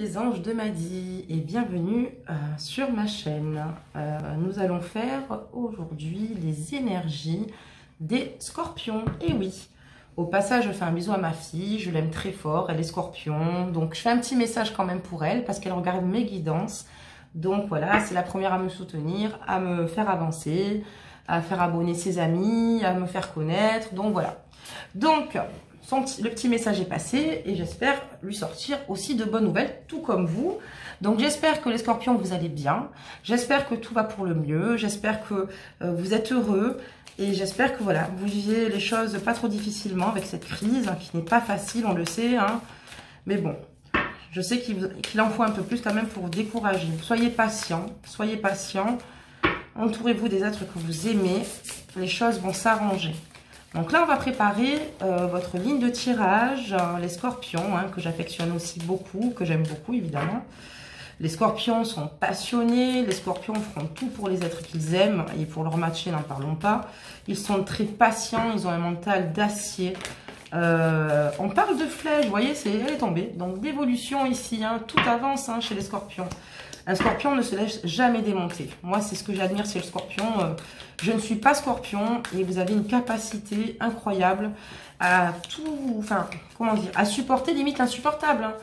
les anges de Madi et bienvenue sur ma chaîne. Nous allons faire aujourd'hui les énergies des scorpions. Et oui, au passage je fais un bisou à ma fille, je l'aime très fort, elle est scorpion. Donc je fais un petit message quand même pour elle parce qu'elle regarde mes guidances. Donc voilà, c'est la première à me soutenir, à me faire avancer, à faire abonner ses amis, à me faire connaître. Donc voilà. Donc le petit message est passé et j'espère lui sortir aussi de bonnes nouvelles, tout comme vous. Donc j'espère que les scorpions, vous allez bien. J'espère que tout va pour le mieux. J'espère que vous êtes heureux. Et j'espère que voilà, vous vivez les choses pas trop difficilement avec cette crise, hein, qui n'est pas facile, on le sait. Hein. Mais bon, je sais qu'il en faut un peu plus quand même pour vous décourager. Soyez patient, soyez patient. Entourez-vous des êtres que vous aimez. Les choses vont s'arranger. Donc là, on va préparer votre ligne de tirage, les scorpions, hein, que j'affectionne aussi beaucoup, que j'aime beaucoup évidemment. Les scorpions sont passionnés, les scorpions feront tout pour les êtres qu'ils aiment, et pour leur matcher, n'en parlons pas. Ils sont très patients, ils ont un mental d'acier. On parle de flèche, vous voyez, elle est tombée. Donc d'évolution ici, hein, tout avance hein, chez les scorpions. Un scorpion ne se laisse jamais démonter. Moi, c'est ce que j'admire, c'est le scorpion. Je ne suis pas scorpion et vous avez une capacité incroyable à tout, enfin, comment dire, à supporter limite l'insupportable. Hein.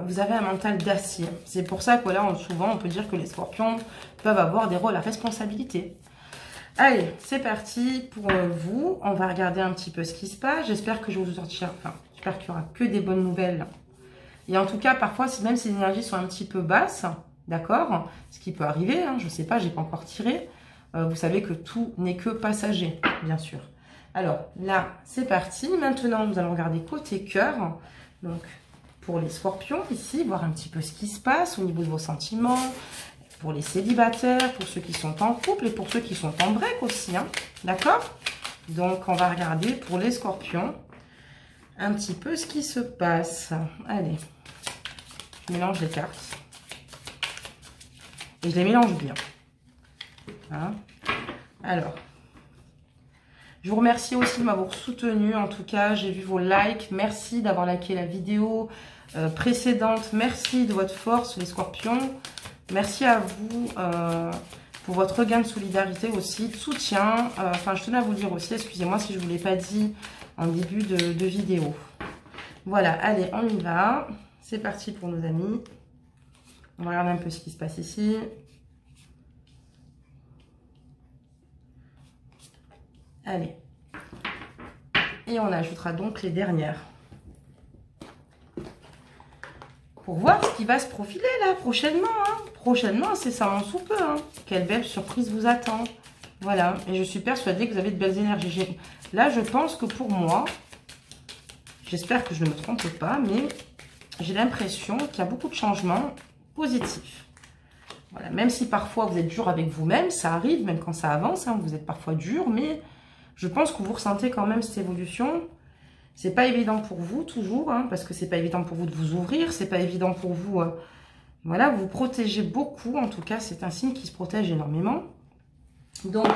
Vous avez un mental d'acier. C'est pour ça que là, souvent, on peut dire que les scorpions peuvent avoir des rôles à responsabilité. Allez, c'est parti pour vous. On va regarder un petit peu ce qui se passe. J'espère que je vais vous sortir, enfin, j'espère qu'il n'y aura que des bonnes nouvelles. Et en tout cas, parfois, même si les énergies sont un petit peu basses, d'accord, ce qui peut arriver, hein, je ne sais pas, je n'ai pas encore tiré. Vous savez que tout n'est que passager, bien sûr. Alors, là, c'est parti. Maintenant, nous allons regarder côté cœur. Donc, pour les scorpions, ici, voir un petit peu ce qui se passe au niveau de vos sentiments. Pour les célibataires, pour ceux qui sont en couple et pour ceux qui sont en break aussi, hein, d'accord? Donc, on va regarder pour les scorpions un petit peu ce qui se passe. Allez, je mélange les cartes. Et je les mélange bien. Hein. Alors, je vous remercie aussi de m'avoir soutenu. En tout cas, j'ai vu vos likes. Merci d'avoir liké la vidéo précédente. Merci de votre force, les scorpions. Merci à vous pour votre regain de solidarité aussi, de soutien. Enfin, je tenais à vous le dire aussi. Excusez-moi si je ne vous l'ai pas dit en début de vidéo. Voilà, allez, on y va. C'est parti pour nos amis. On va regarder un peu ce qui se passe ici. Allez. Et on ajoutera donc les dernières. Pour voir ce qui va se profiler là, prochainement. Hein. Prochainement, c'est ça en sous peu. Hein. Quelle belle surprise vous attend. Voilà, et je suis persuadée que vous avez de belles énergies. Là, je pense que pour moi, j'espère que je ne me trompe pas, mais j'ai l'impression qu'il y a beaucoup de changements positifs. Voilà, même si parfois vous êtes dur avec vous-même, ça arrive, même quand ça avance, hein, vous êtes parfois dur, mais je pense que vous ressentez quand même cette évolution. C'est pas évident pour vous, toujours, hein, parce que c'est pas évident pour vous de vous ouvrir, c'est pas évident pour vous, voilà, vous protégez beaucoup, en tout cas, c'est un signe qui se protège énormément. Donc,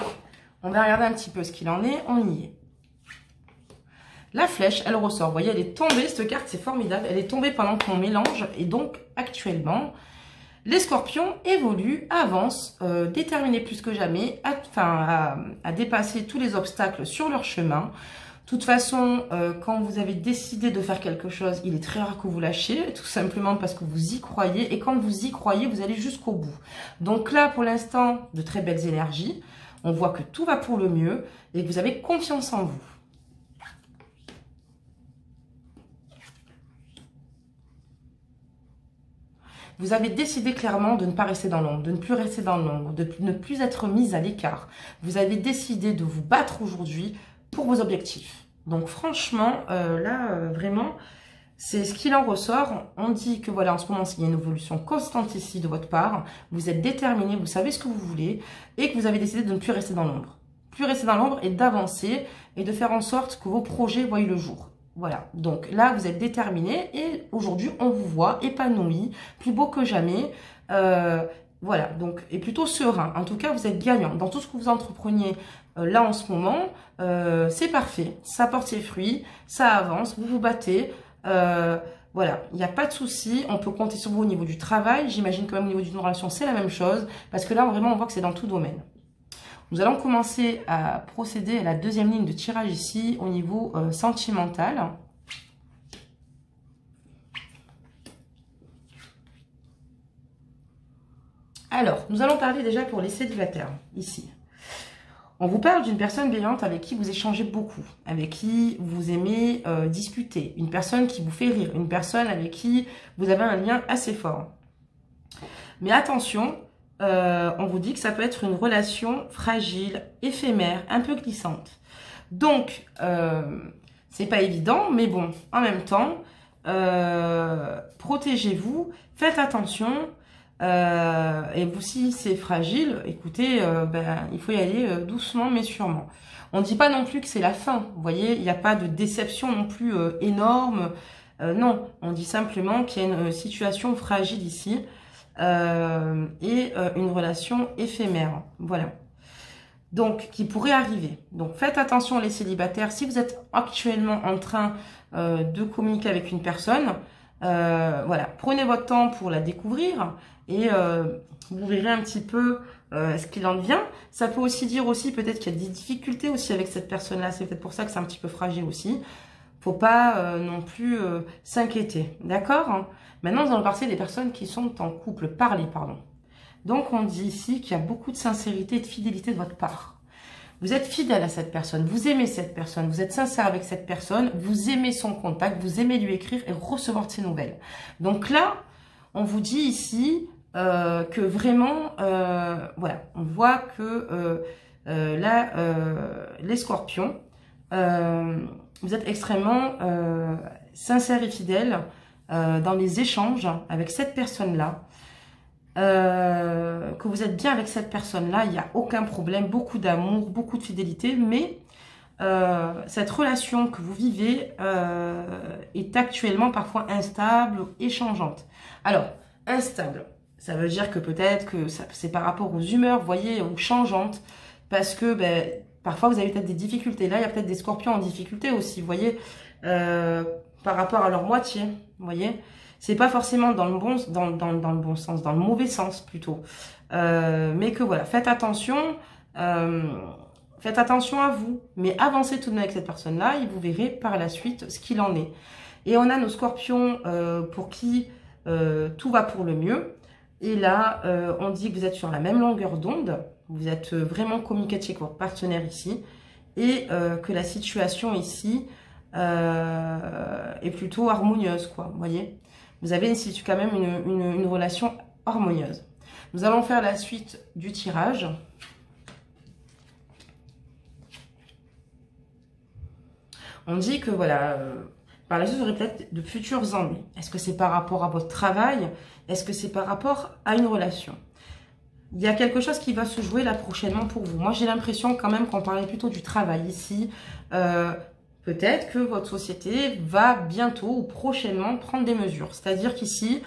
on va regarder un petit peu ce qu'il en est, on y est. La flèche, elle ressort. Vous voyez, elle est tombée, cette carte, c'est formidable. Elle est tombée pendant qu'on mélange. Et donc, actuellement, les scorpions évoluent, avancent, déterminés plus que jamais, à dépasser tous les obstacles sur leur chemin. De toute façon, quand vous avez décidé de faire quelque chose, il est très rare que vous lâchiez, tout simplement parce que vous y croyez. Et quand vous y croyez, vous allez jusqu'au bout. Donc là, pour l'instant, de très belles énergies. On voit que tout va pour le mieux et que vous avez confiance en vous. Vous avez décidé clairement de ne pas rester dans l'ombre, de ne plus rester dans l'ombre, de ne plus être mise à l'écart. Vous avez décidé de vous battre aujourd'hui pour vos objectifs. Donc franchement, là, vraiment, c'est ce qu'il en ressort. On dit que voilà, en ce moment, il y a une évolution constante ici de votre part. Vous êtes déterminé, vous savez ce que vous voulez et que vous avez décidé de ne plus rester dans l'ombre. Plus rester dans l'ombre et d'avancer et de faire en sorte que vos projets voient le jour. Voilà, donc là, vous êtes déterminé et aujourd'hui, on vous voit épanoui, plus beau que jamais. Voilà, donc, et plutôt serein. En tout cas, vous êtes gagnant. Dans tout ce que vous entrepreniez là en ce moment, c'est parfait. Ça porte ses fruits, ça avance, vous vous battez. Voilà, il n'y a pas de souci, on peut compter sur vous au niveau du travail. J'imagine quand même au niveau d'une relation, c'est la même chose. Parce que là, vraiment, on voit que c'est dans tout domaine. Nous allons commencer à procéder à la deuxième ligne de tirage ici, au niveau sentimental. Alors, nous allons parler déjà pour les célibataires, ici. On vous parle d'une personne bienveillante avec qui vous échangez beaucoup, avec qui vous aimez discuter, une personne qui vous fait rire, une personne avec qui vous avez un lien assez fort. Mais attention, on vous dit que ça peut être une relation fragile, éphémère, un peu glissante. Donc, c'est pas évident, mais bon, en même temps, protégez-vous, faites attention. Et vous, si c'est fragile, écoutez, il faut y aller doucement mais sûrement. On ne dit pas non plus que c'est la fin, vous voyez, il n'y a pas de déception non plus énorme. Non, on dit simplement qu'il y a une situation fragile ici et une relation éphémère, voilà. Donc, qui pourrait arriver. Donc, faites attention les célibataires. Si vous êtes actuellement en train de communiquer avec une personne, voilà, prenez votre temps pour la découvrir et vous verrez un petit peu ce qu'il en devient. Ça peut aussi dire aussi peut-être qu'il y a des difficultés aussi avec cette personne-là. C'est peut-être pour ça que c'est un petit peu fragile aussi. Faut pas non plus s'inquiéter, d'accord? Maintenant, nous allons parler des personnes qui sont en couple. Parler, pardon. Donc, on dit ici qu'il y a beaucoup de sincérité et de fidélité de votre part. Vous êtes fidèle à cette personne, vous aimez cette personne, vous êtes sincère avec cette personne, vous aimez son contact, vous aimez lui écrire et recevoir de ses nouvelles. Donc là, on vous dit ici que vraiment, voilà, on voit que là, les scorpions, vous êtes extrêmement sincère et fidèle dans les échanges avec cette personne-là. Que vous êtes bien avec cette personne-là, il n'y a aucun problème, beaucoup d'amour, beaucoup de fidélité, mais cette relation que vous vivez est actuellement parfois instable, échangeante. Alors, instable, ça veut dire que peut-être que c'est par rapport aux humeurs, vous voyez, ou changeantes, parce que parfois vous avez peut-être des difficultés. Là, il y a peut-être des scorpions en difficulté aussi, vous voyez, par rapport à leur moitié, vous voyez. C'est pas forcément dans le bon, dans le bon sens, dans le mauvais sens plutôt. Mais que voilà, faites attention à vous. Mais avancez tout de même avec cette personne-là et vous verrez par la suite ce qu'il en est. Et on a nos scorpions pour qui tout va pour le mieux. Et là, on dit que vous êtes sur la même longueur d'onde. Vous êtes vraiment communicatif avec votre partenaire ici. Et que la situation ici est plutôt harmonieuse, quoi, vous voyez. Vous avez ici quand même une relation harmonieuse. Nous allons faire la suite du tirage. On dit que voilà, par la suite, vous aurez peut-être de futurs ennuis. Est-ce que c'est par rapport à votre travail? Est-ce que c'est par rapport à une relation? Il y a quelque chose qui va se jouer là prochainement pour vous. Moi, j'ai l'impression quand même qu'on parlait plutôt du travail ici. Peut-être que votre société va bientôt ou prochainement prendre des mesures. C'est-à-dire qu'ici,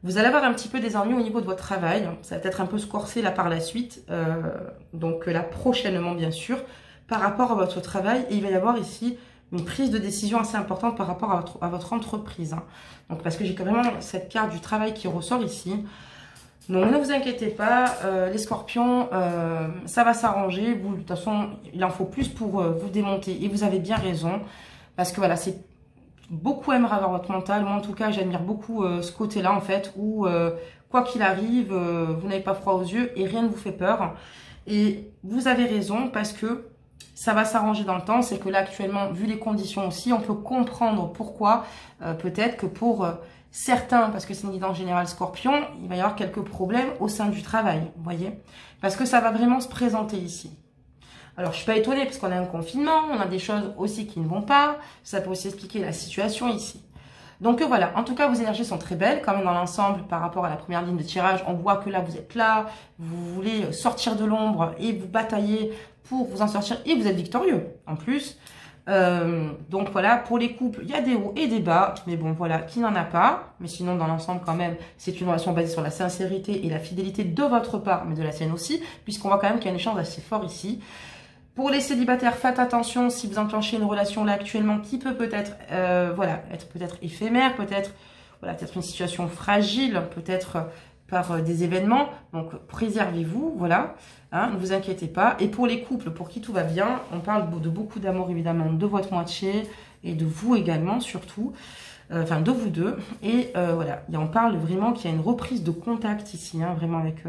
vous allez avoir un petit peu des ennuis au niveau de votre travail. Ça va peut-être un peu se corser là par la suite. Donc là, prochainement, bien sûr, par rapport à votre travail. Et il va y avoir ici une prise de décision assez importante par rapport à votre entreprise. Hein. Donc parce que j'ai vraiment cette carte du travail qui ressort ici. Donc ne vous inquiétez pas, les scorpions, ça va s'arranger. De toute façon, il en faut plus pour vous démonter. Et vous avez bien raison. Parce que voilà, c'est beaucoup aimerait avoir votre mental. Moi, en tout cas, j'admire beaucoup ce côté-là, en fait, où quoi qu'il arrive, vous n'avez pas froid aux yeux et rien ne vous fait peur. Et vous avez raison parce que ça va s'arranger dans le temps. C'est que là, actuellement, vu les conditions aussi, on peut comprendre pourquoi. Peut-être que pour... certains, parce que c'est une guidance générale scorpion, il va y avoir quelques problèmes au sein du travail, vous voyez. Parce que ça va vraiment se présenter ici. Alors, je suis pas étonnée parce qu'on a un confinement, on a des choses aussi qui ne vont pas. Ça peut aussi expliquer la situation ici. Donc voilà, en tout cas, vos énergies sont très belles quand même dans l'ensemble par rapport à la première ligne de tirage. On voit que là, vous êtes là, vous voulez sortir de l'ombre et vous bataillez pour vous en sortir et vous êtes victorieux en plus. Donc voilà, pour les couples, il y a des hauts et des bas, mais bon voilà, qui n'en a pas, mais sinon dans l'ensemble quand même, c'est une relation basée sur la sincérité et la fidélité de votre part, mais de la sienne aussi, puisqu'on voit quand même qu'il y a un échange assez fort ici. Pour les célibataires, faites attention si vous enclenchez une relation là actuellement qui peut peut-être voilà, être peut-être éphémère, peut-être voilà, peut-être une situation fragile, peut-être par des événements. Donc préservez-vous, voilà, hein, ne vous inquiétez pas. Et pour les couples pour qui tout va bien, on parle de beaucoup d'amour évidemment de votre moitié et de vous également surtout. Enfin de vous deux. Et voilà, et on parle vraiment qu'il y a une reprise de contact ici, hein, vraiment avec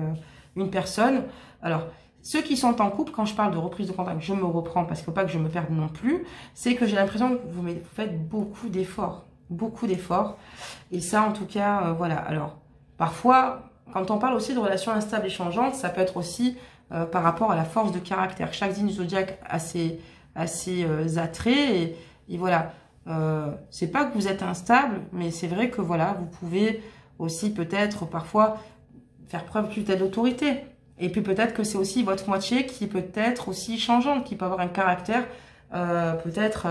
une personne. Alors, ceux qui sont en couple, quand je parle de reprise de contact, je me reprends parce qu'il ne faut pas que je me perde non plus, c'est que j'ai l'impression que vous faites beaucoup d'efforts. Beaucoup d'efforts. Et ça, en tout cas, voilà. Alors, parfois, quand on parle aussi de relations instables et changeantes, ça peut être aussi par rapport à la force de caractère. Chaque signe zodiaque a ses attraits et voilà. C'est pas que vous êtes instable, mais c'est vrai que voilà, vous pouvez aussi peut-être parfois faire preuve d'une telle autorité. Et puis peut-être que c'est aussi votre moitié qui peut être aussi changeante, qui peut avoir un caractère peut-être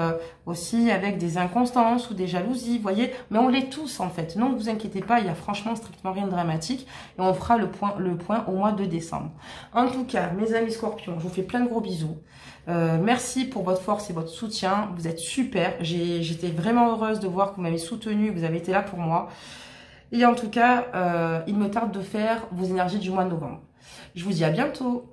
aussi avec des inconstances ou des jalousies, vous voyez. Mais on l'est tous en fait. Non, ne vous inquiétez pas, il y a franchement strictement rien de dramatique. Et on fera le point au mois de décembre. En tout cas, mes amis scorpions, je vous fais plein de gros bisous. Merci pour votre force et votre soutien. Vous êtes super. J'étais vraiment heureuse de voir que vous m'avez soutenu, vous avez été là pour moi. Et en tout cas, il me tarde de faire vos énergies du mois de novembre. Je vous dis à bientôt.